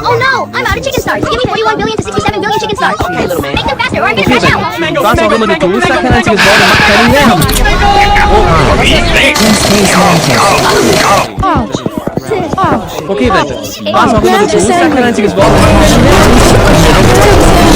Oh no! I'm out of chicken stars! Give me 41 billion to 67 billion chicken stars! Okay, little man. Make them faster or I'm gonna crash out! Kaso alam mo dito, sa kanan sige ball ng Cunningham. Okay then. Kaso alam mo dito, sa kanan sige ball ng Cunningham.